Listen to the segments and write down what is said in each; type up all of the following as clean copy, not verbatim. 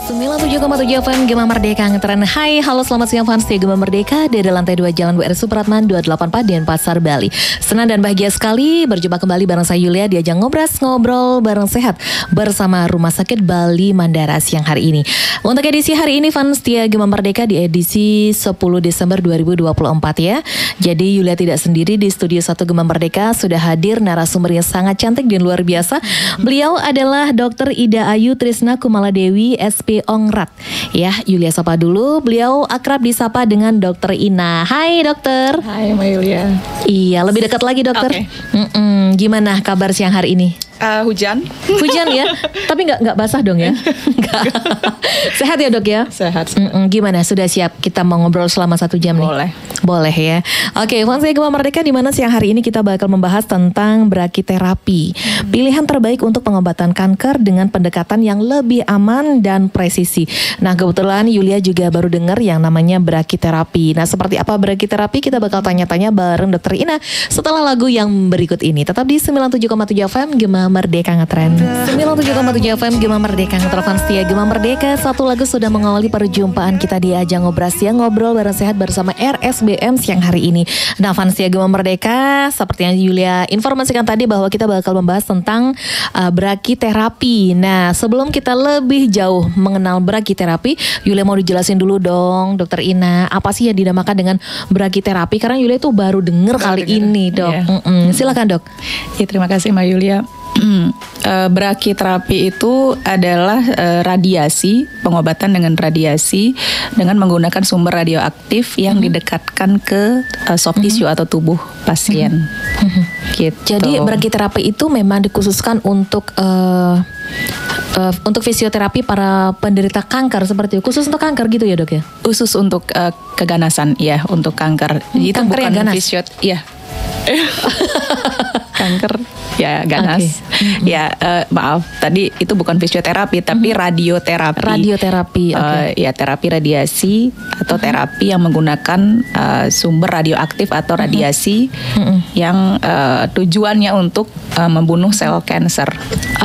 97,7 FM Gema Merdeka Ngetren. Hai, halo selamat siang fans Gema Merdeka dari lantai 2 Jalan WR Supratman 284 Denpasar, Bali. Senang dan bahagia sekali berjumpa kembali bareng saya Yulia di ajang ngobrol bareng sehat bersama Rumah Sakit Bali Mandara siang hari ini. Untuk edisi hari ini fans Gema Merdeka di edisi 10 Desember 2024 ya. Jadi Yulia tidak sendiri di studio 1 Gema Merdeka, sudah hadir narasumber yang sangat cantik dan luar biasa. Beliau adalah Dr. Ida Ayu Trisna Kumaladewi SP Ongrat. Ya, Yulia sapa dulu. Beliau akrab disapa dengan Dokter Ina. Hai dokter. Hai Mbak Yulia. Iya, lebih dekat lagi dokter. Okay. Gimana kabar siang hari ini? Hujan. Hujan ya, tapi nggak basah dong ya? Sehat ya dok ya? Sehat. Gimana? Sudah siap kita mau ngobrol selama 1 jam nih? Boleh ya. Oke, fans Gema Merdeka, di mana siang hari ini kita bakal membahas tentang brachytherapy. Pilihan terbaik untuk pengobatan kanker dengan pendekatan yang lebih aman dan presisi. Nah, kebetulan Yulia juga baru dengar yang namanya brachytherapy. Nah, seperti apa brachytherapy? Kita bakal tanya-tanya bareng Dokter Ina setelah lagu yang berikut ini. Tetap di 97,7 FM Gema Merdeka Ngetren. 97,7 FM Gema Merdeka Ngetren fans setia Gema Merdeka. Satu lagu sudah mengawali perjumpaan kita di ajang ngobrol bareng sehat bersama RSBM siang hari ini. Nah, fans setia Gema Merdeka, seperti yang Yulia informasikan tadi bahwa kita bakal membahas tentang brachytherapy. Nah, sebelum kita lebih jauh mengenal brachytherapy, Yulia mau dijelasin dulu dong, Dokter Ina, apa sih yang dinamakan dengan brachytherapy? Karena Yulia itu baru dengar kali ini, Dok. Yeah. Silakan, Dok. Ya, terima kasih Mbak Yulia. Brachytherapy itu adalah radiasi, pengobatan dengan radiasi dengan menggunakan sumber radioaktif yang didekatkan ke soft tissue atau tubuh pasien. Gitu. Jadi brachytherapy itu memang dikhususkan untuk fisioterapi para penderita kanker seperti itu. Khusus untuk kanker gitu ya dok ya? Khusus untuk keganasan ya, untuk kanker. Jadi itu kanker bukan ganas? ya. Kanker ya ganas. Ya maaf, tadi itu bukan fisioterapi tapi radioterapi. Radioterapi. Ya terapi radiasi atau terapi yang menggunakan sumber radioaktif atau radiasi yang tujuannya untuk membunuh sel kanker.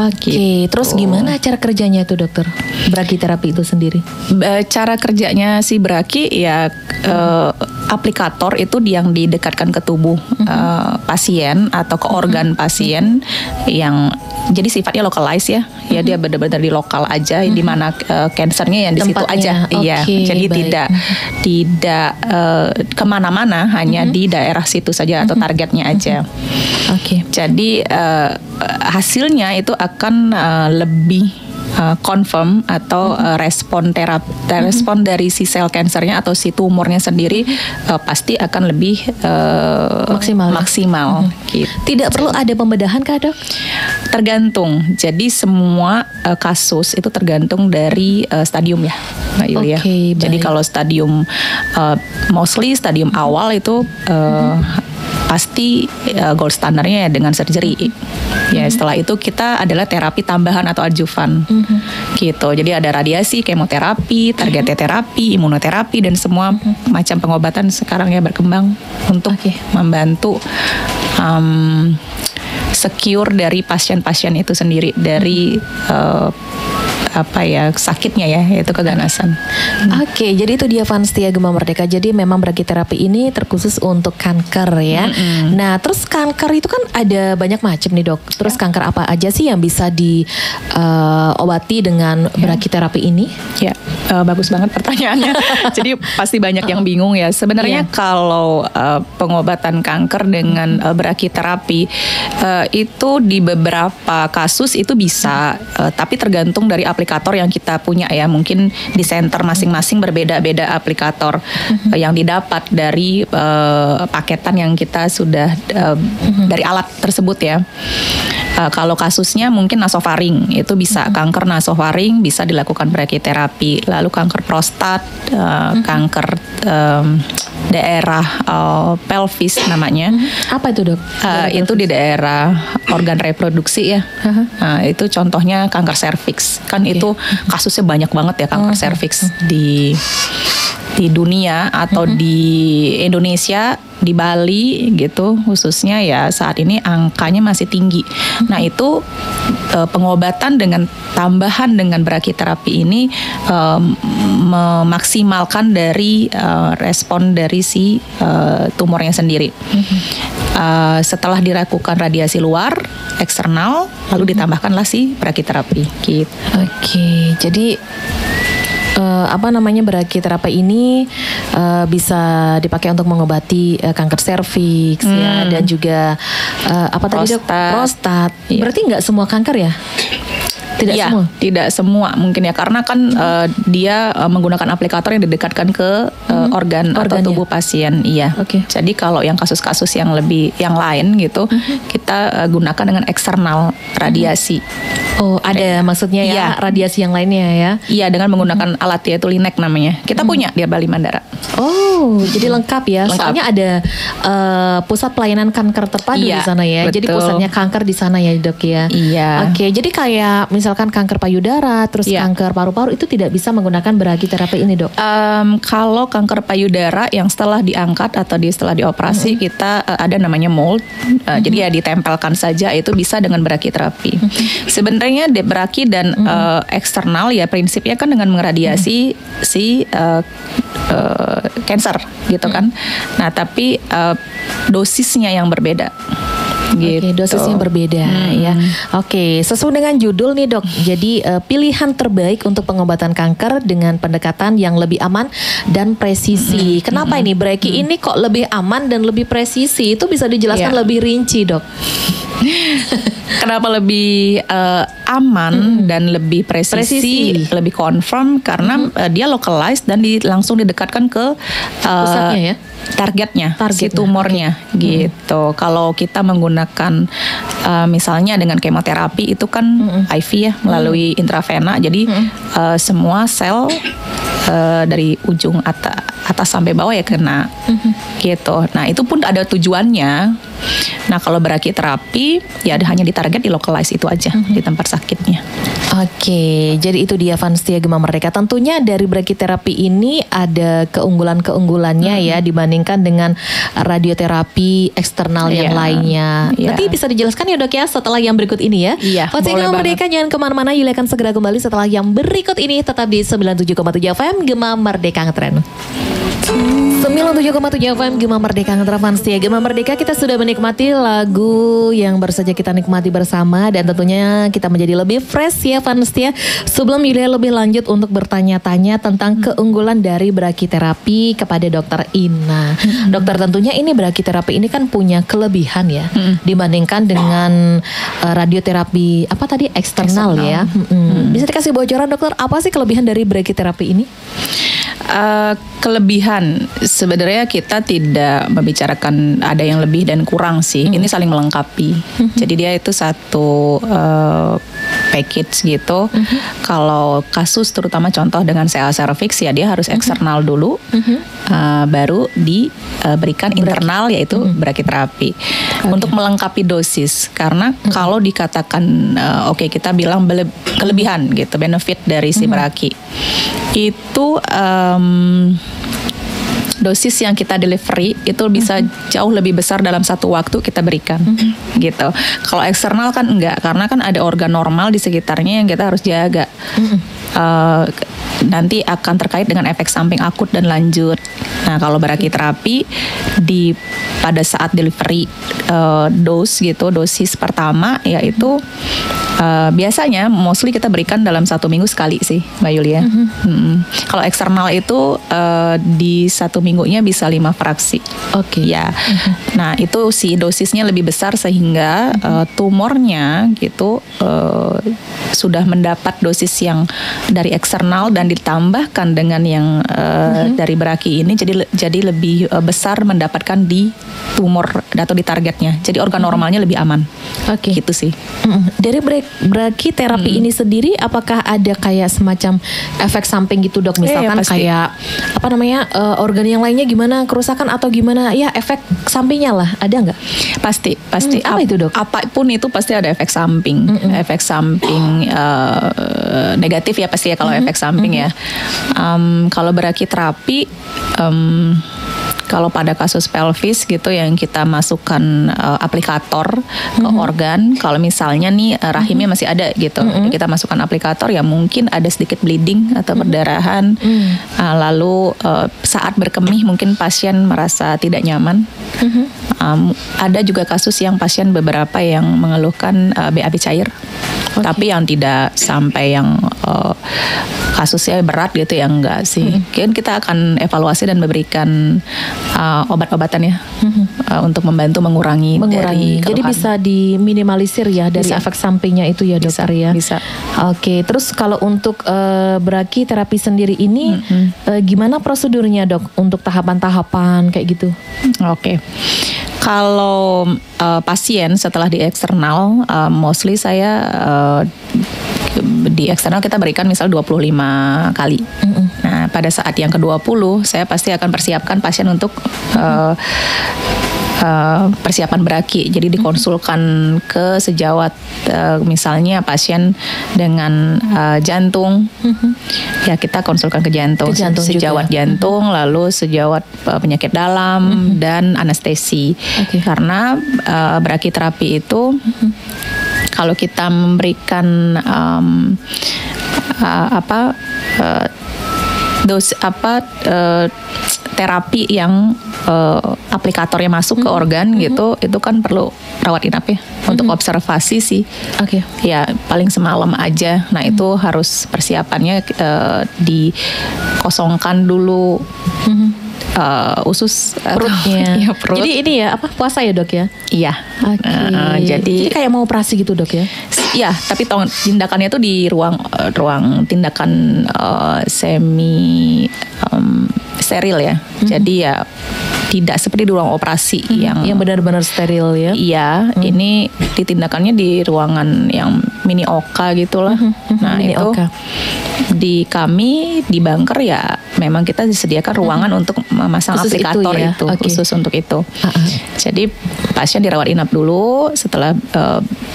Oke. Terus gimana cara kerjanya itu dokter? Brachytherapy itu sendiri? Cara kerjanya si brachy ya aplikator itu yang didekatkan ke tubuh pasien atau ke organ pasien yang jadi sifatnya localized ya. Ya dia benar-benar di lokal aja di mana kansernya yang di situ aja. Iya. Jadi baik. tidak kemana-mana, hanya di daerah situ saja atau targetnya aja. Oke. Jadi hasilnya itu akan lebih confirm atau respon terapi, respon dari si sel kansernya atau si tumornya sendiri pasti akan lebih maksimal. Gitu. Tidak perlu ada pembedahan kah dok? Tergantung. Jadi semua kasus itu tergantung dari stadium ya, Mbak Yulia. Jadi kalau stadium mostly stadium awal itu pasti gold standarnya ya dengan surgery. Ya setelah itu kita adalah terapi tambahan atau adjuvan. Gitu. Jadi ada radiasi, kemoterapi, targeted terapi, imunoterapi dan semua macam pengobatan sekarang ya berkembang untuk membantu secure dari pasien-pasien itu sendiri dari sakitnya ya, yaitu keganasan. Oke, jadi itu dia fans setia Gema Merdeka. Jadi memang brachytherapy ini terkhusus untuk kanker ya. Nah, terus kanker itu kan ada banyak macam nih dok. Terus kanker apa aja sih yang bisa diobati dengan brachytherapy ini? Ya, bagus banget pertanyaannya. Jadi pasti banyak yang bingung ya. Sebenarnya kalau pengobatan kanker dengan brachytherapy itu di beberapa kasus itu bisa, tapi tergantung dari aplikator yang kita punya ya. Mungkin di center masing-masing berbeda-beda aplikator yang didapat dari paketan yang kita sudah dari alat tersebut ya. Kalau kasusnya mungkin nasofaring itu bisa kanker nasofaring bisa dilakukan brachytherapy. Lalu kanker prostat, kanker daerah pelvis namanya. Apa itu dok? Itu di daerah organ reproduksi ya. Itu contohnya kanker serviks. Kan itu kasusnya banyak banget ya kanker serviks di di dunia atau di Indonesia, di Bali gitu khususnya ya saat ini angkanya masih tinggi. Nah itu pengobatan dengan tambahan dengan brachytherapy ini memaksimalkan dari respon dari si tumornya sendiri. Setelah dilakukan radiasi luar eksternal, lalu ditambahkanlah si brachytherapy gitu. Oke, jadi brachytherapy ini bisa dipakai untuk mengobati kanker serviks ya, dan juga prostat. Iya. Berarti nggak semua kanker ya? Tidak semua mungkin ya, karena kan dia menggunakan aplikator yang didekatkan ke organ atau tubuh pasien. Iya. Okay. Jadi kalau yang kasus-kasus yang lain gitu, kita gunakan dengan eksternal radiasi. Oh, ada maksudnya ya radiasi yang lainnya ya? Iya, dengan menggunakan alat yaitu Linac namanya. Kita punya di Bali Mandara. Oh, jadi lengkap ya. Lengkap. Soalnya ada pusat pelayanan kanker terpadu di sana ya. Betul. Jadi pusatnya kanker di sana ya, Dok ya. Iya. Oke, jadi kayak misalkan kanker payudara, terus kanker paru-paru itu tidak bisa menggunakan brachytherapy ini, Dok. Kalau kanker payudara yang setelah diangkat atau setelah dioperasi, kita ada namanya mold. Jadi ya ditempelkan saja, itu bisa dengan brachytherapy. Sebenarnya brachy dan eksternal ya prinsipnya kan dengan meradiasi si cancer gitu kan. Nah tapi dosisnya yang berbeda. Gitu. Oke, dosisnya berbeda ya. Oke, sesuai dengan judul nih, Dok. Jadi pilihan terbaik untuk pengobatan kanker dengan pendekatan yang lebih aman dan presisi. Kenapa ini brachy ini kok lebih aman dan lebih presisi? Itu bisa dijelaskan lebih rinci, Dok. Kenapa lebih aman dan lebih presisi, lebih confirm karena dia localized dan langsung didekatkan ke pusatnya ya. Targetnya, si tumornya gitu. Kalau kita menggunakan misalnya dengan kemoterapi itu kan IV ya, melalui intravena. Jadi semua sel dari ujung atas sampai bawah ya kena gitu. Nah itu pun ada tujuannya. Nah kalau brachytherapy ya hanya ditarget di localize itu aja di tempat sakitnya. Oke, jadi itu dia Vanstia Gema Merdeka. Tentunya dari brachytherapy ini ada keunggulan-keunggulannya ya dibandingkan dengan radioterapi eksternal yang lainnya. Nanti bisa dijelaskan ya, Dok ya setelah yang berikut ini ya. Vanstia Gema Merdeka, jangan kemana-mana, Yulia akan segera kembali setelah yang berikut ini. Tetap di 97,7 FM Gema Merdeka Ngetren. 97,7 FM Gema Merdeka Ngetren Vanstia Gema Merdeka. Kita sudah menikmati lagu yang baru saja kita nikmati bersama, dan tentunya kita menjadi lebih fresh ya Vanstia. Sebelum Yulia lebih lanjut untuk bertanya-tanya tentang keunggulan dari brachytherapy kepada Dokter Ina. Dokter, tentunya ini brachytherapy ini kan punya kelebihan ya dibandingkan dengan radioterapi eksternal ya. Bisa dikasih bocoran, Dokter, apa sih kelebihan dari brachytherapy ini? Kelebihan sebenarnya kita tidak membicarakan ada yang lebih dan kurang sih. Ini saling melengkapi. Jadi dia itu satu package gitu. Kalau kasus terutama contoh dengan sel cervix ya dia harus eksternal dulu, baru diberikan internal yaitu brachytherapy untuk melengkapi dosis. Karena kalau dikatakan kita bilang kelebihan gitu, benefit dari si brachy itu dosis yang kita delivery itu bisa jauh lebih besar dalam satu waktu kita berikan gitu. Kalau eksternal kan enggak, karena kan ada organ normal di sekitarnya yang kita harus jaga. Nanti akan terkait dengan efek samping akut dan lanjut. Nah kalau brachytherapy pada saat delivery dosis pertama yaitu biasanya mostly kita berikan dalam 1 minggu sekali sih Mbak Yulia. Kalau eksternal itu di 1 minggunya bisa 5 fraksi. Oke. Ya. Nah itu si dosisnya lebih besar sehingga tumornya gitu sudah mendapat dosis yang dari eksternal dan ditambahkan dengan yang dari brachy ini jadi lebih besar mendapatkan di tumor atau di targetnya. Jadi organ normalnya lebih aman. Oke. Gitu sih. Dari Brachytherapy ini sendiri apakah ada kayak semacam efek samping gitu dok? Misalkan kayak apa namanya organ yang lainnya gimana kerusakan atau gimana ya, efek sampingnya lah, ada nggak? Pasti. Apa itu dok? Apapun itu pasti ada efek samping. Efek samping negatif ya pasti ya kalau efek samping ya. Kalau brachytherapy, kalau pada kasus pelvis gitu yang kita masukkan aplikator ke organ, kalau misalnya nih rahimnya masih ada gitu, kita masukkan aplikator ya mungkin ada sedikit bleeding atau perdarahan, lalu saat berkemih mungkin pasien merasa tidak nyaman. Ada juga kasus yang pasien beberapa yang mengeluhkan BAB cair, tapi yang tidak sampai yang kasusnya berat gitu ya, enggak sih. Mungkin kita akan evaluasi dan memberikan obat-obatan ya untuk membantu mengurangi. Dari jadi bisa diminimalisir ya dari efek sampingnya itu ya dokter ya. Bisa. Oke, terus kalau untuk brachytherapy sendiri ini gimana prosedurnya dok untuk tahapan-tahapan kayak gitu? Oke. Kalau pasien setelah di eksternal, mostly saya di eksternal kita berikan misal 25 kali. Nah, pada saat yang ke-20 saya pasti akan persiapkan pasien untuk persiapan braki. Jadi dikonsulkan ke sejawat, misalnya pasien dengan jantung, ya kita konsulkan ke jantung sejawat juga. Jantung, lalu sejawat penyakit dalam dan anestesi. Karena brachytherapy itu kalau kita memberikan terapi yang aplikatornya masuk ke organ gitu, itu kan perlu rawat inap ya untuk observasi sih. Ya paling semalam aja. Nah itu harus persiapannya dikosongkan dulu. Usus perutnya. Ya, perut. Jadi ini ya puasa ya dok ya? Iya. Jadi kayak mau operasi gitu dok ya? Iya, tapi tindakannya itu di ruang tindakan semi steril ya. Jadi ya tidak seperti di ruang operasi yang benar-benar steril ya. Iya, ini ditindakannya di ruangan yang mini OK gitulah. Nah, mini itu OK. Di kami di bunker ya memang kita disediakan ruangan untuk memasang khusus aplikator itu, ya? Khusus untuk itu. Jadi pasien dirawat inap dulu, setelah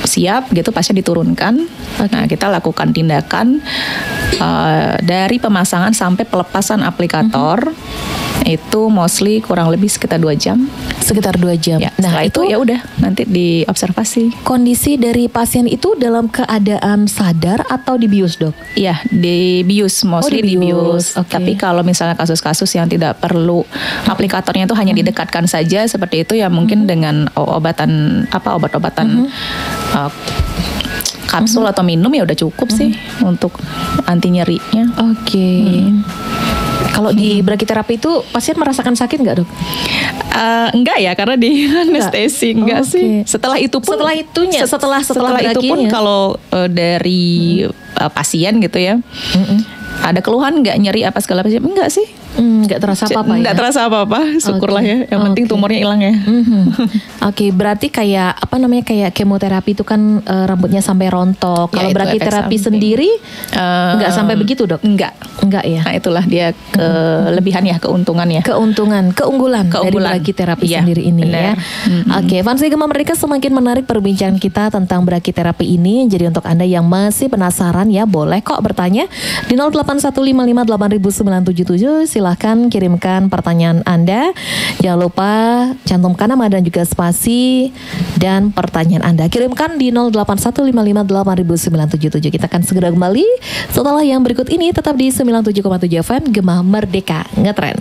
siap gitu pasien diturunkan. Nah, kita lakukan tindakan dari pemasangan sampai pelepasan aplikator. Itu mostly kurang lebih sekitar 2 jam. Sekitar 2 jam. Ya, nah itu ya udah nanti diobservasi. Kondisi dari pasien itu dalam keadaan sadar atau dibius dok? Iya, dibius, mostly dibius. Tapi kalau misalnya kasus-kasus yang tidak perlu aplikatornya itu hanya didekatkan saja seperti itu ya mungkin dengan obat-obatan kapsul atau minum ya udah cukup sih untuk anti nyerinya. Kalau di brachytherapy itu pasien merasakan sakit nggak dok? Enggak ya, karena di anestesi enggak sih. Setelah itu pun setelah itu pun kalau dari pasien gitu ya, ada keluhan nggak, nyeri apa segala macam, enggak sih. Nggak terasa apa-apa ya? Nggak terasa apa-apa, syukurlah ya. Yang penting tumornya hilang ya. Berarti kayak kayak kemoterapi itu kan rambutnya sampai rontok. Kalau brachytherapy sendiri nggak sampai begitu dok? Enggak ya. Nah itulah dia kelebihan ya, keunggulan dari brachytherapy sendiri ini ya. Fansi Gema Merdeka, semakin menarik perbincangan kita tentang brachytherapy ini. Jadi untuk Anda yang masih penasaran ya, boleh kok bertanya di 0815580977. Silahkan kirimkan pertanyaan Anda. Jangan lupa cantumkan nama dan juga spasi dan pertanyaan Anda. Kirimkan di 0815580977. Kita akan segera kembali setelah yang berikut ini. Tetap di 97,7 FM Gema Merdeka Ngetren.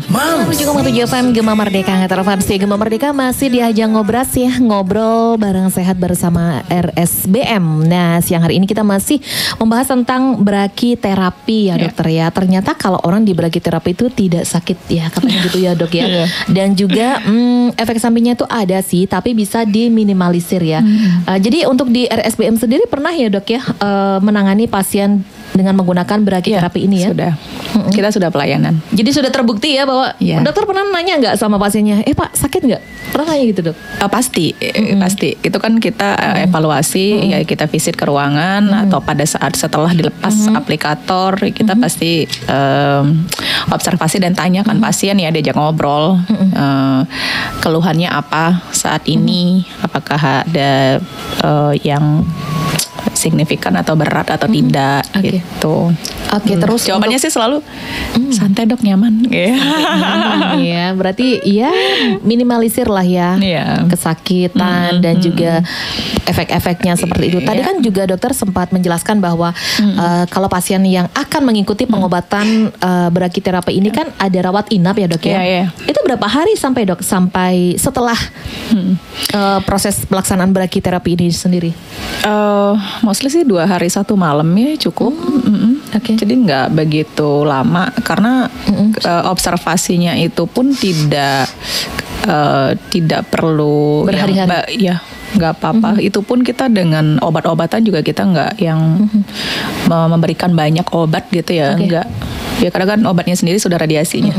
97,7 FM Gema Merdeka Ngetren. Fansi Gema Merdeka masih di Ajang Ngobras ya, ngobrol bareng sehat bersama RSBM. Nah, siang hari ini kita masih membahas tentang brachytherapy ya dokter ya. Ternyata kalau orang di brachytherapy itu tidak sakit ya, katanya gitu ya dok ya. Dan juga efek sampingnya itu ada sih, tapi bisa diminimalisir ya. Jadi untuk di RSBM sendiri pernah ya dok ya menangani pasien dengan menggunakan brachytherapy ini ya? Sudah. kita sudah pelayanan. Jadi sudah terbukti ya bahwa dokter pernah nanya nggak sama pasiennya, Pak sakit nggak? Pernah nanya gitu, Dok? Pasti. Itu kan kita evaluasi, ya kita visit ke ruangan atau pada saat setelah dilepas aplikator, kita pasti observasi dan tanyakan pasien ya, diajak ngobrol, keluhannya apa saat ini, apakah ada yang signifikan atau berat atau tidak gitu. Terus jawabannya sih selalu santai dok, nyaman. Ya, berarti ya minimalisir lah ya kesakitan dan juga efek-efeknya seperti itu. Tadi kan juga dokter sempat menjelaskan bahwa kalau pasien yang akan mengikuti pengobatan brachytherapy ini kan ada rawat inap ya dok ya. Itu berapa hari sampai dok? Sampai setelah proses pelaksanaan brachytherapy ini sendiri? Mostly sih 2 hari 1 malam ya cukup. Jadi nggak begitu lama karena observasinya itu pun tidak perlu berhari-hari. Ya nggak apa-apa. Itu pun kita dengan obat-obatan juga kita nggak yang memberikan banyak obat gitu ya. Nggak. Ya karena kan obatnya sendiri sudah radiasinya.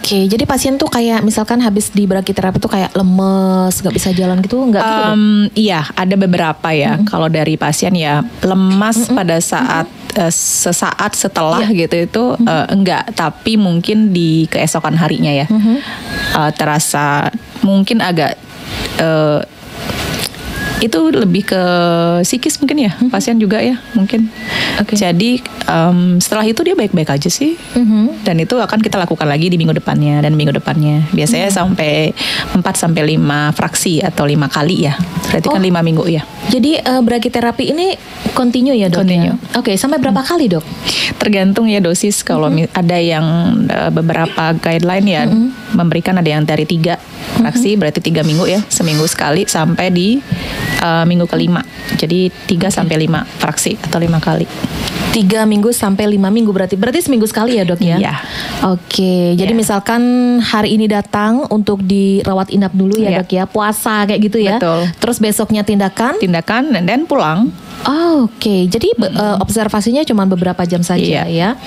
Jadi pasien tuh kayak misalkan habis di brachytherapy tuh kayak lemes, nggak bisa jalan gitu, nggak gitu? Iya, ada beberapa ya. Kalau dari pasien ya lemas pada saat sesaat setelah gitu itu enggak, tapi mungkin di keesokan harinya ya terasa mungkin agak itu lebih ke psikis mungkin ya, pasien juga ya mungkin. Jadi setelah itu dia baik-baik aja sih, dan itu akan kita lakukan lagi di minggu depannya dan minggu depannya. Biasanya sampai 4-5 fraksi atau 5 kali ya. Berarti kan 5 minggu ya. Jadi brachytherapy ini continue ya dok? Continue. Sampai berapa kali dok? Tergantung ya dosis. Kalau ada yang beberapa guideline ya memberikan, ada yang dari 3 fraksi, berarti 3 minggu ya, seminggu sekali sampai di minggu kelima. Jadi 3-5 fraksi atau 5 kali. 3 minggu sampai 5 minggu berarti seminggu sekali ya dok ya? Iya. Jadi misalkan hari ini datang untuk dirawat inap dulu ya dok ya, puasa kayak gitu ya. Betul. Terus besoknya tindakan dan pulang. Jadi observasinya cuma beberapa jam saja ya.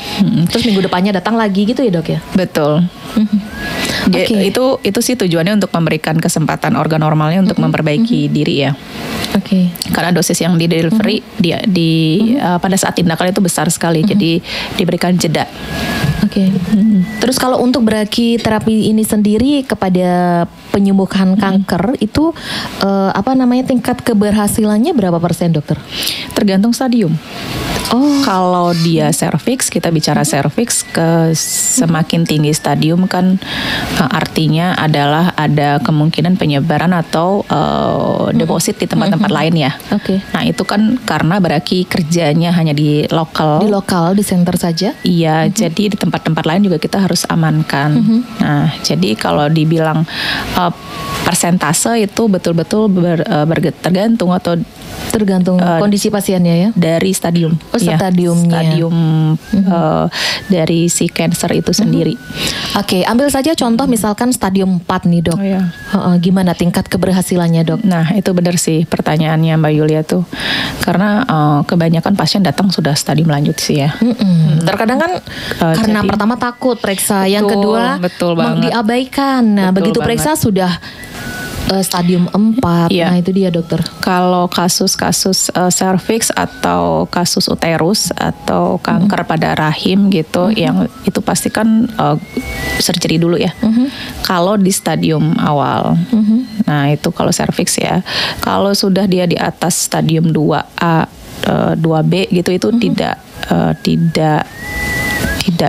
Terus minggu depannya datang lagi gitu ya dok ya? Betul. Itu sih tujuannya untuk memberikan kesempatan organ normalnya untuk memperbaiki diri ya. Karena dosis yang di delivery pada saat tindakan itu besar sekali, jadi diberikan jeda. Terus kalau untuk brachytherapy ini sendiri kepada penyembuhan kanker itu tingkat keberhasilannya berapa persen dokter? Tergantung stadium. Kalau dia serviks, kita bicara serviks, ke semakin tinggi stadium kan artinya adalah ada kemungkinan penyebaran atau deposit di tempat-tempat lain ya. Nah itu kan karena berarti kerjanya hanya di lokal. Di center saja? Iya, jadi di tempat-tempat lain juga kita harus amankan. Nah jadi kalau dibilang persentase itu betul-betul tergantung kondisi pasiennya ya? Dari stadium. Stadiumnya. Dari si cancer itu sendiri. Ambil saja contoh misalkan stadium 4 nih dok. Gimana tingkat keberhasilannya dok? Nah itu benar sih pertanyaannya Mbak Yulia tuh. Karena kebanyakan pasien datang sudah stadium lanjut sih ya. Terkadang kan karena pertama takut periksa, yang kedua diabaikan. Nah begitu periksa sudah stadium 4. Nah itu dia dokter. Kalau kasus-kasus serviks atau kasus uterus atau kanker pada rahim gitu, yang itu pasti kan surgery dulu ya. Kalau di stadium awal. Nah itu kalau serviks ya. Kalau sudah dia di atas stadium 2A, 2B gitu, itu tidak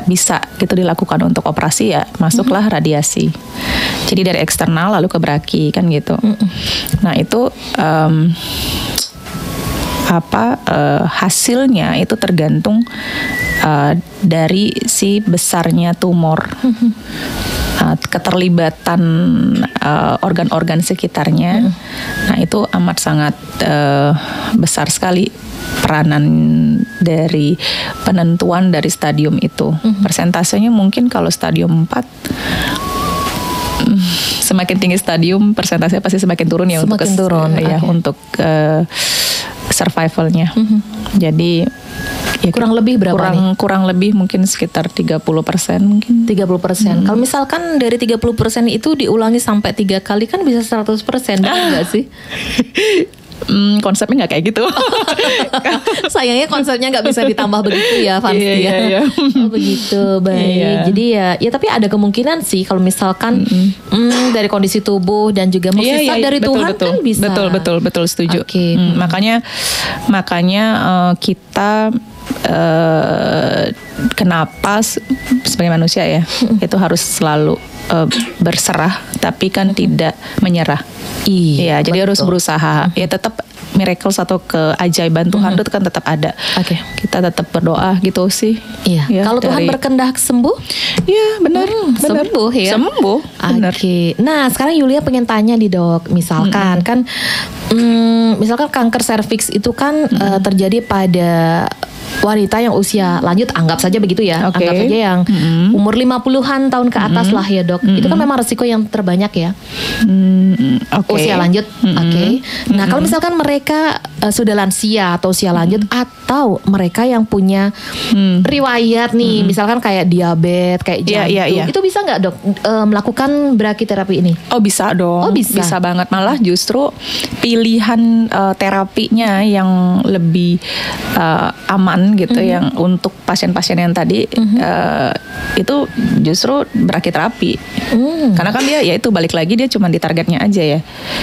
bisa gitu dilakukan untuk operasi ya, masuklah radiasi. Jadi dari eksternal lalu ke braki kan gitu. Nah itu hasilnya itu tergantung dari si besarnya tumor, keterlibatan organ-organ sekitarnya. Nah itu amat sangat besar sekali peranan dari penentuan dari stadium itu. Persentasenya mungkin kalau stadium 4 semakin tinggi stadium, persentasenya pasti semakin turun ya, untuk survivalnya. Jadi Ya, kurang lebih berapa nih? Kurang lebih mungkin sekitar 30% mungkin. 30%. Kalau misalkan dari 30% itu diulangi sampai 3 kali kan bisa 100%, enggak sih? Konsepnya nggak kayak gitu. Sayangnya konsepnya nggak bisa ditambah begitu ya, Fans. Iya. Oh begitu, baik. Iya. Jadi ya tapi ada kemungkinan sih kalau misalkan dari kondisi tubuh dan juga mukjizat dari betul, Tuhan betul, kan bisa. Betul setuju. Okay. Makanya kita kenapa sebagai manusia ya itu harus selalu berserah tapi kan tidak menyerah. Iya, jadi harus berusaha. Ya tetap miracles atau keajaiban Tuhan itu kan tetap ada. Oke. Kita tetap berdoa gitu sih. Iya. Ya, kalau Tuhan berkehendak sembuh? Iya, benar. Sembuh ya. Sembuh. Oke. Nah, sekarang Yulia pengen tanya nih, Dok. Misalkan kan misalkan kanker serviks itu kan terjadi pada wanita yang usia lanjut, anggap saja begitu ya. Okay. Anggap saja yang umur 50-an tahun ke atas lah ya, Dok. Itu kan memang resiko yang terbanyak ya. Okay. Usia lanjut. Oke. Nah, kalau misalkan mereka sudah lansia atau usia lanjut atau mereka yang punya riwayat nih, misalkan kayak diabetes, kayak jantung, itu bisa nggak, Dok, melakukan brachytherapy ini? Oh, bisa dong. Oh, bisa banget. Malah justru pilihan terapinya yang lebih aman gitu, yang untuk pasien-pasien yang tadi itu justru brachytherapy. Karena kan dia ya itu balik lagi dia cuma di targetnya aja ya.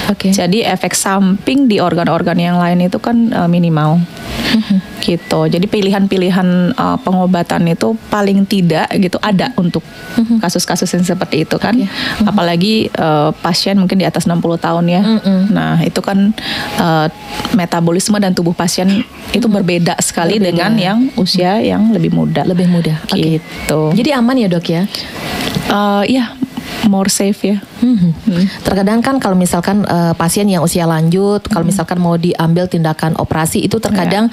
Oke. Jadi efek samping di organ-organ yang lain itu kan minimal. Gitu. Jadi pilihan-pilihan pengobatan itu paling tidak gitu ada untuk kasus-kasus yang seperti itu kan. Apalagi pasien mungkin di atas 60 tahun ya. Nah, itu kan metabolisme dan tubuh pasien itu berbeda sekali dengan yang usia yang lebih muda. Gitu. Jadi aman ya, Dok ya? Iya, more safe ya. Terkadang kan kalau misalkan pasien yang usia lanjut, kalau misalkan mau diambil tindakan operasi itu terkadang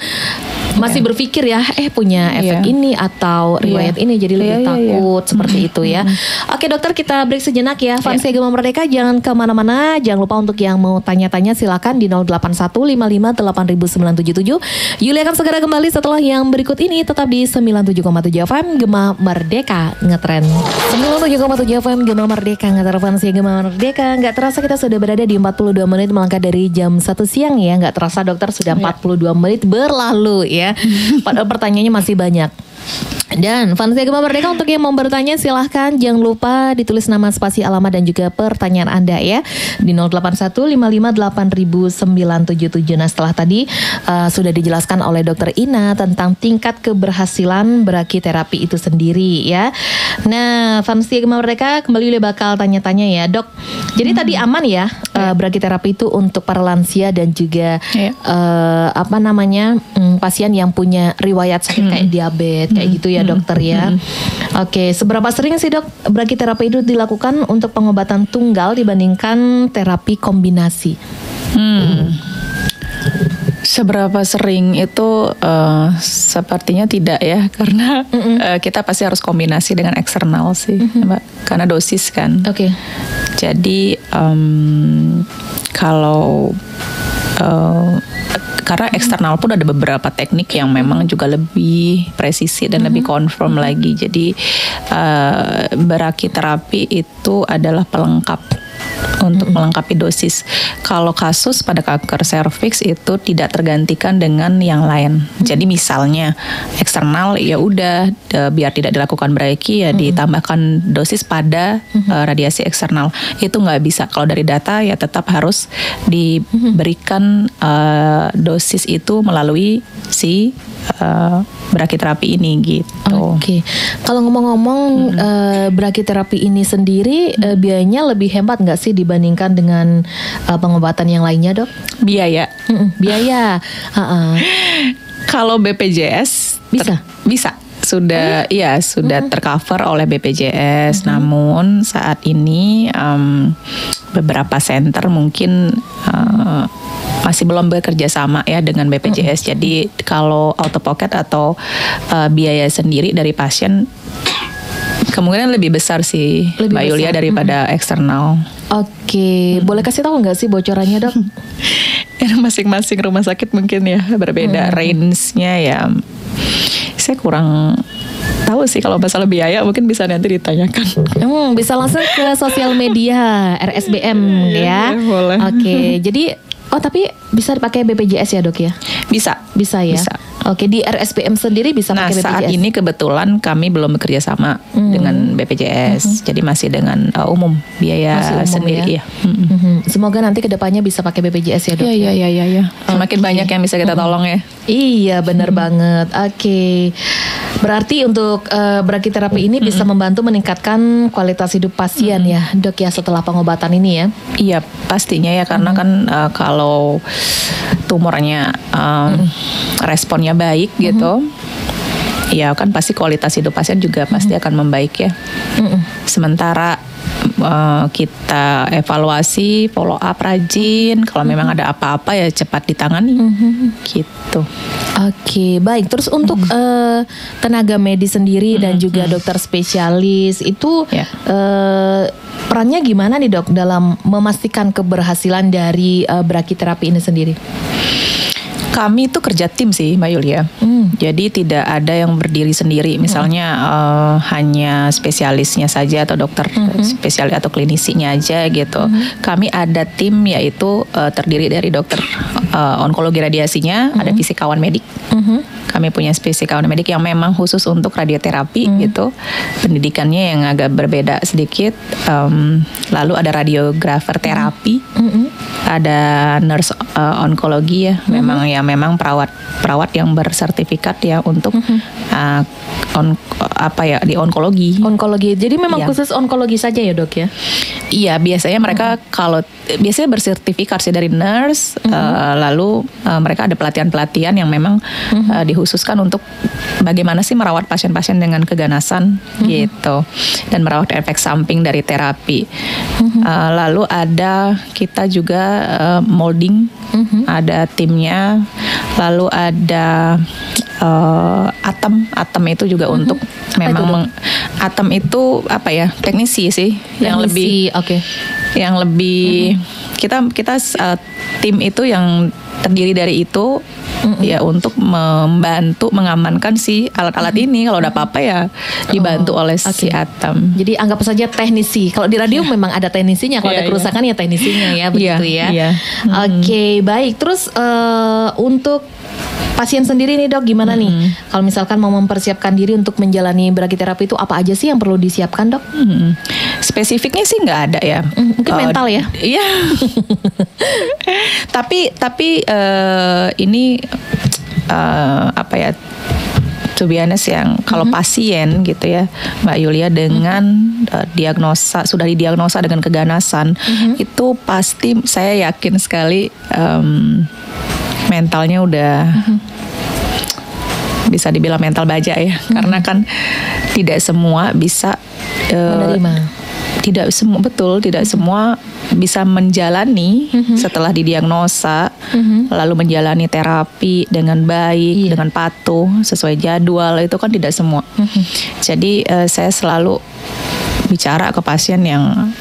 masih berpikir ya, punya efek ini atau riwayat ini, jadi lebih takut seperti itu ya. Oke, dokter, kita break sejenak ya. Fans Gema Merdeka jangan kemana-mana. Jangan lupa untuk yang mau tanya-tanya silakan di 08155800977. Yulia akan segera kembali setelah yang berikut ini. Tetap di 97,7 FM Gema Merdeka Ngetren. 97,7 FM Gema Merdeka Ngetren, Fans Gema Merdeka. Nggak terasa kita sudah berada di 42 menit melangkah dari jam 1 siang ya. Nggak terasa, dokter, sudah 42 menit berlalu ya. Padahal pertanyaannya masih banyak. Dan Fans Gema Merdeka, untuk yang mau bertanya silahkan jangan lupa ditulis nama, spasi, alamat dan juga pertanyaan Anda ya di 08155800977. Nah, setelah tadi sudah dijelaskan oleh Dokter Ina tentang tingkat keberhasilan brachytherapy itu sendiri ya. Nah, Fans Gema Merdeka kembali bakal tanya-tanya ya, Dok. Jadi tadi aman ya brachytherapy itu untuk para lansia dan juga pasien yang punya riwayat sakit kayak diabetes kayak gitu ya, dokter ya. Oke, seberapa sering sih, Dok, brachytherapy itu dilakukan untuk pengobatan tunggal dibandingkan terapi kombinasi? Seberapa sering itu sepertinya tidak ya, karena kita pasti harus kombinasi dengan eksternal sih, Mbak, karena dosis kan. Oke. Jadi kalau karena eksternal pun ada beberapa teknik yang memang juga lebih presisi dan lebih confirm lagi. Jadi brachytherapy itu adalah pelengkap untuk melengkapi dosis. Kalau kasus pada kanker serviks itu tidak tergantikan dengan yang lain. Jadi misalnya eksternal ya udah biar tidak dilakukan brachy ya ditambahkan dosis pada radiasi eksternal. Itu nggak bisa. Kalau dari data ya tetap harus diberikan dosis itu melalui si brachytherapy ini gitu. Oke. Kalau ngomong-ngomong brachytherapy ini sendiri biayanya lebih hemat nggak sih dibandingkan dengan pengobatan yang lainnya, Dok? Biaya. Biaya. Kalau BPJS bisa. Sudah sudah tercover oleh BPJS. Namun saat ini beberapa center mungkin masih belum bekerja sama ya dengan BPJS. Jadi kalau out of pocket atau biaya sendiri dari pasien kemungkinan lebih besar sih, Mbak Yulia, daripada eksternal. Oke, boleh kasih tahu nggak sih bocorannya, Dok? Masing-masing rumah sakit mungkin ya berbeda range-nya ya. Saya kurang tahu sih kalau masalah biaya, mungkin bisa nanti ditanyakan. Bisa langsung ke sosial media RSBM ya. Boleh. Oke, jadi tapi bisa dipakai BPJS ya dok ya? Bisa ya. Bisa. Oke, di RSBM sendiri bisa pakai BPJS. Saat ini kebetulan kami belum bekerja sama dengan BPJS, jadi masih dengan umum biaya sendiri ya. Semoga nanti kedepannya bisa pakai BPJS ya dok. Iya. Semakin banyak yang bisa kita tolong ya. Iya benar banget. Oke. Berarti untuk brachytherapy ini bisa membantu meningkatkan kualitas hidup pasien ya dok ya setelah pengobatan ini ya. Iya pastinya ya, karena kan kalau tumornya responnya baik gitu, ya kan pasti kualitas hidup pasien juga pasti akan membaik ya. Sementara kita evaluasi, follow up rajin, kalau memang ada apa-apa ya cepat ditangani gitu. Oke, baik. Terus untuk tenaga medis sendiri dan juga dokter spesialis itu perannya gimana nih dok dalam memastikan keberhasilan dari brachytherapy ini sendiri? Kami itu kerja tim sih Mbak Yulia. Jadi tidak ada yang berdiri sendiri. Misalnya hanya spesialisnya saja atau dokter spesialis atau klinisinya aja gitu. Kami ada tim yaitu terdiri dari dokter onkologi radiasinya, ada fisikawan medik. Kami punya fisikawan medik yang memang khusus untuk radioterapi gitu. Pendidikannya yang agak berbeda sedikit. Lalu ada radiografer terapi. Ada nurse onkologi ya, memang perawat yang bersertifikat ya untuk di onkologi. Onkologi. Jadi memang khusus onkologi saja ya dok ya? Iya, biasanya mereka biasanya bersertifikat sih dari nurse, lalu mereka ada pelatihan-pelatihan yang memang dikhususkan untuk bagaimana sih merawat pasien-pasien dengan keganasan gitu, dan merawat efek samping dari terapi. Lalu ada kita juga molding, ada timnya, lalu ada atem itu juga untuk memang atem itu apa ya, teknisi sih yang lebih yang lebih kita tim itu yang terdiri dari itu ya untuk membantu mengamankan si alat-alat ini, kalau ada apa-apa ya dibantu oleh si atem. Jadi anggap saja teknisi. Kalau di radio memang ada teknisinya, kalau ada kerusakan ya teknisinya ya, begitu ya. Oke, baik. Terus untuk pasien sendiri nih dok, gimana nih? Kalau misalkan mau mempersiapkan diri untuk menjalani brachytherapy itu apa aja sih yang perlu disiapkan dok? Spesifiknya sih nggak ada ya. Mungkin mental ya? Iya. tapi ini apa ya? To be honest, yang kalau pasien gitu ya Mbak Yulia dengan diagnosa, sudah didiagnosa dengan keganasan, itu pasti saya yakin sekali mentalnya udah bisa dibilang mental baja ya, karena kan tidak semua bisa menerima. Tidak semua bisa menjalani setelah didiagnosa, lalu menjalani terapi dengan baik, dengan patuh, sesuai jadwal, itu kan tidak semua. Jadi saya selalu bicara ke pasien yang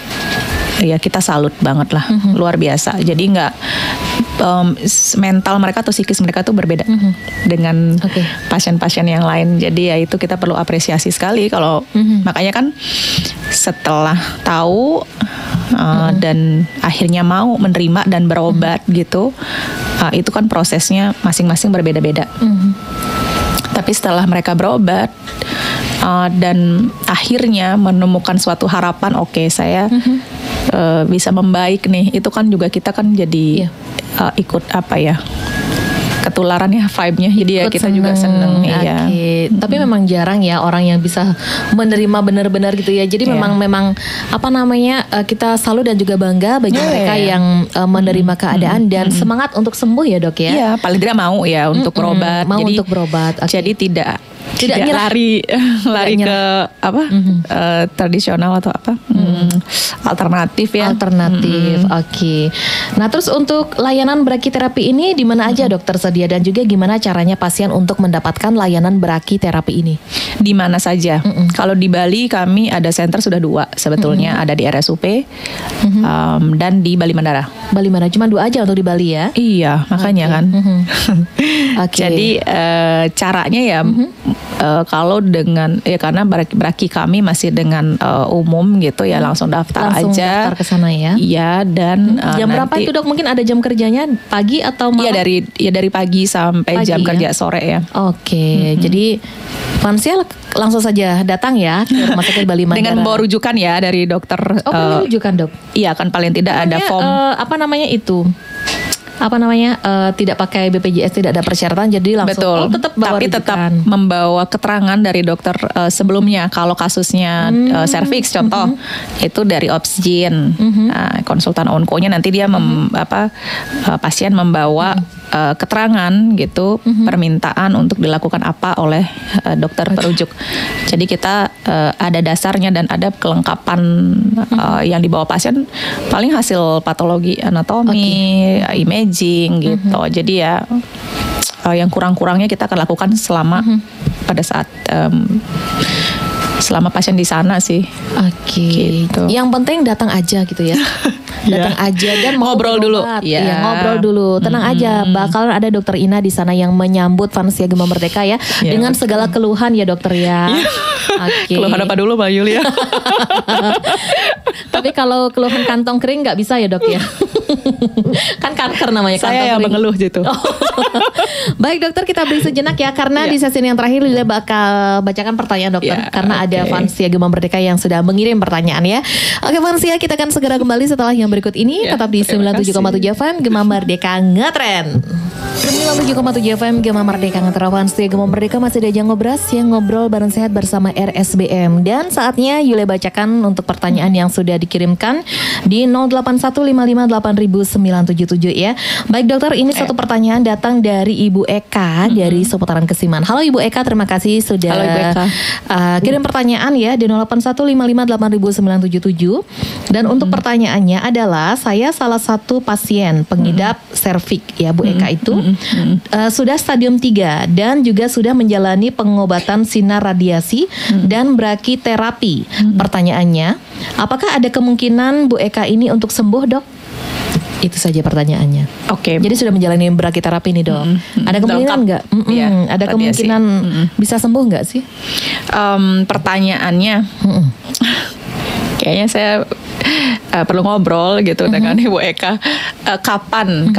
ya kita salut banget lah, luar biasa. Jadi nggak mental mereka atau psikis mereka tuh berbeda dengan pasien-pasien yang lain. Jadi ya itu kita perlu apresiasi sekali kalau makanya kan setelah tahu dan akhirnya mau menerima dan berobat gitu, itu kan prosesnya masing-masing berbeda-beda. Tapi setelah mereka berobat dan akhirnya menemukan suatu harapan, saya bisa membaik nih, itu kan juga kita kan jadi ikut apa ya, ketularan ya vibe-nya, jadi ya kita seneng. Juga seneng. Iya. Tapi memang jarang ya orang yang bisa menerima benar-benar gitu ya. Jadi memang apa namanya, kita salut dan juga bangga bagi mereka yang menerima keadaan dan semangat untuk sembuh ya dok ya. Iya, paling tidak mau ya untuk berobat. Mau untuk berobat. Jadi tidak lari ke apa tradisional atau apa alternatif ya. Alternatif. Oke. Nah terus untuk layanan brachytherapy ini di mana aja dok tersedia, dan juga gimana caranya pasien untuk mendapatkan layanan brachytherapy ini? Di mana saja. Kalau di Bali kami ada center sudah 2 sebetulnya, ada di RSUP dan di Bali Mandara. Bali Mandara cuma 2 aja untuk di Bali ya? Iya, makanya kan. Jadi caranya ya kalau dengan karena braki kami masih dengan umum gitu ya, langsung daftar aja. Daftar ke sana ya. Iya, dan jam berapa itu Dok? Mungkin ada jam kerjanya pagi atau malam? Iya dari pagi sampai jam kerja sore ya. Oke. Jadi Vansia langsung saja datang ya ke Rumah Sakit Bali Mandara. Dengan bawa rujukan ya dari dokter. Rujukan Dok? Iya, kan paling tidak ada form. Tidak pakai BPJS, tidak ada persyaratan, jadi langsung. Betul. Tetap bawa tapi rujukan. Tetap membawa keterangan dari dokter sebelumnya. Kalau kasusnya cervix contoh, itu dari Obsgyn, konsultan onkonya nanti dia pasien membawa keterangan gitu, permintaan untuk dilakukan apa oleh dokter perujuk. Jadi kita ada dasarnya dan ada kelengkapan yang dibawa pasien, paling hasil patologi anatomi, imaging gitu. Jadi ya yang kurang-kurangnya kita akan lakukan selama pada saat selama pasien di sana sih. Oke. Gitu. Yang penting datang aja gitu ya. Datang aja dan ngobrol dulu. Iya, ngobrol dulu. Tenang aja, bakalan ada Dokter Ina di sana yang menyambut Vansia Gema Merdeka ya, dengan segala keluhan ya dokter ya. Oke. Keluhan apa dulu Mbak Yulia? Tapi kalau keluhan kantong kering nggak bisa ya dok ya. Kan kanker namanya. Saya yang mengeluh gitu. Baik dokter, kita beri sejenak ya, karena di sesi yang terakhir Lila bakal bacakan pertanyaan dokter, karena ada Vansia Gema Merdeka yang sudah mengirim pertanyaan ya. Oke Vansia, kita akan segera kembali setelah yang berikut ini. Tetap di 97,7 FM Gema Merdeka Ngetren. 97,7 FM Gema Merdeka Ngetren. Vansia Gema Merdeka masih diajak ngobrol bareng sehat bersama RSBM. Dan saatnya Yule bacakan untuk pertanyaan yang sudah dikirimkan di 0815580977 ya. Baik dokter, ini satu pertanyaan datang dari Ibu Eka dari seputaran Kesiman. Halo Ibu Eka, terima kasih sudah kirim pertanyaan ya di 0815580977. Dan untuk pertanyaannya adalah, saya salah satu pasien pengidap serviks ya Bu Eka itu sudah stadium 3 dan juga sudah menjalani pengobatan sinar radiasi dan brakiterapi. Pertanyaannya, apakah ada kemungkinan Bu Eka ini untuk sembuh dok? Itu saja pertanyaannya. Oke. Jadi sudah menjalani brakiterapi nih dok. Ada kemungkinan nggak? Ada kemungkinan bisa sembuh nggak sih? Pertanyaannya, kayaknya saya perlu ngobrol gitu dengan Ibu Eka. Kapan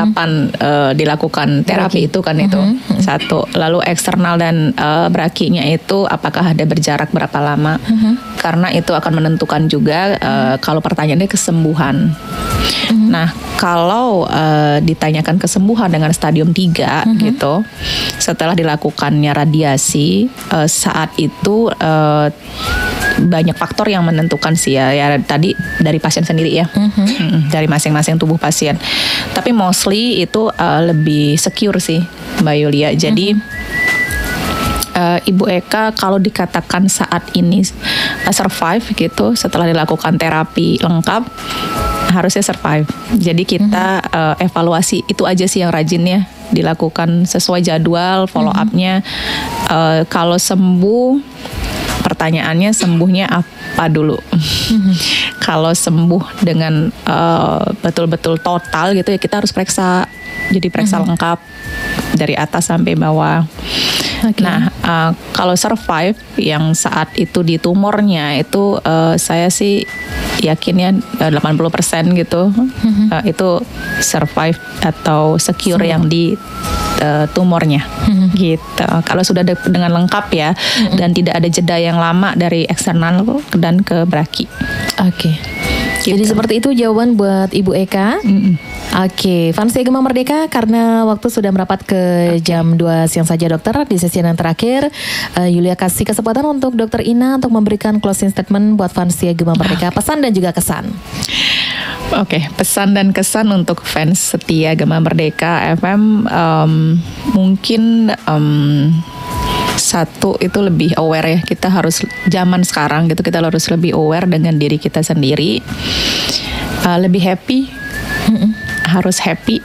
dilakukan terapi itu kan itu satu. Lalu eksternal dan brakinya itu apakah ada berjarak berapa lama? Karena itu akan menentukan juga kalau pertanyaannya kesembuhan. Nah, kalau ditanyakan kesembuhan dengan stadium 3 gitu, setelah dilakukannya radiasi, saat itu banyak faktor yang menentukan sih ya tadi dari pasien sendiri ya, dari masing-masing tubuh pasien. Tapi mostly itu lebih secure sih Mbak Yulia. Jadi Ibu Eka kalau dikatakan saat ini survive gitu setelah dilakukan terapi lengkap, harusnya survive. Jadi kita evaluasi itu aja sih yang rajin ya, dilakukan sesuai jadwal follow up-nya. Kalau sembuh, pertanyaannya sembuhnya apa dulu? Kalau sembuh dengan betul-betul total gitu ya, kita harus periksa. Jadi periksa lengkap dari atas sampai bawah. Nah, kalau survive yang saat itu di tumornya itu saya sih yakinnya 80% gitu. Itu survive atau secure yang di tumornya gitu. Kalau sudah dengan lengkap ya, dan tidak ada jeda yang lama dari eksternal dan ke braki. Oke. Jadi seperti itu jawaban buat Ibu Eka. Oke, Vansia Gema Merdeka, karena waktu sudah merapat ke jam 2 siang saja dokter. Di sesi yang terakhir, Yulia kasih kesempatan untuk Dokter Ina untuk memberikan closing statement buat Vansia Gema Merdeka, pesan dan juga kesan. Oke, pesan dan kesan untuk fans setia Gema Merdeka FM, mungkin satu itu lebih aware ya. Kita harus zaman sekarang gitu, kita harus lebih aware dengan diri kita sendiri, lebih happy. Harus happy.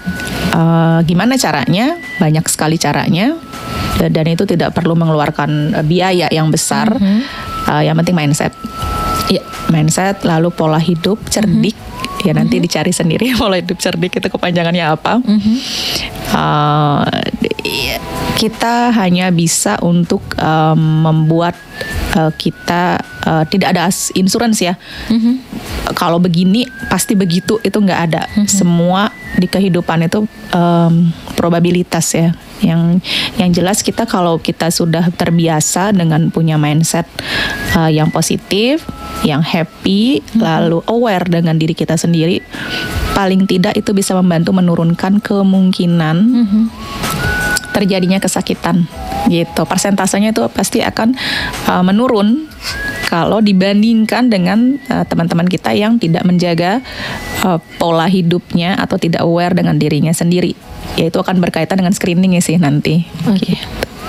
Gimana caranya? Banyak sekali caranya, dan itu tidak perlu mengeluarkan biaya yang besar. Yang penting mindset. Mindset, lalu pola hidup cerdik. Ya nanti dicari sendiri pola hidup cerdik itu kepanjangannya apa. kita hanya bisa untuk membuat kita tidak ada insurance ya. Kalau begini pasti begitu, itu nggak ada. Semua di kehidupan itu probabilitas ya. Yang jelas kita kalau kita sudah terbiasa dengan punya mindset yang positif, yang happy, lalu aware dengan diri kita sendiri, paling tidak itu bisa membantu menurunkan kemungkinan terjadinya kesakitan gitu. Persentasenya itu pasti akan menurun kalau dibandingkan dengan teman-teman kita yang tidak menjaga pola hidupnya atau tidak aware dengan dirinya sendiri. Ya itu akan berkaitan dengan screening ya sih nanti. Oke.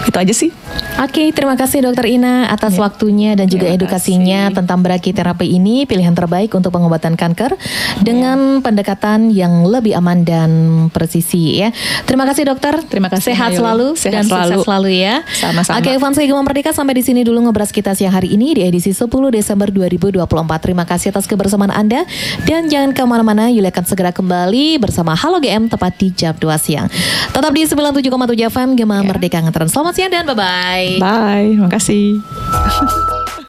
Itu aja sih. Oke, terima kasih Dokter Ina atas waktunya dan juga edukasinya tentang brachytherapy ini, pilihan terbaik untuk pengobatan kanker dengan pendekatan yang lebih aman dan presisi ya. Terima kasih dokter. Terima kasih. Sehat selalu dan sukses selalu ya. Sama-sama. Oke, fans Gema Merdeka, sampai di sini dulu ngobrol kita siang hari ini di edisi 10 Desember 2024. Terima kasih atas kebersamaan Anda dan jangan kemana-mana. Yulia akan segera kembali bersama Halo GM tepat di jam 2 siang. Tetap di 97,7 FM Gema Merdeka Ngetren. Selamat siang dan bye-bye. Bye, terima kasih.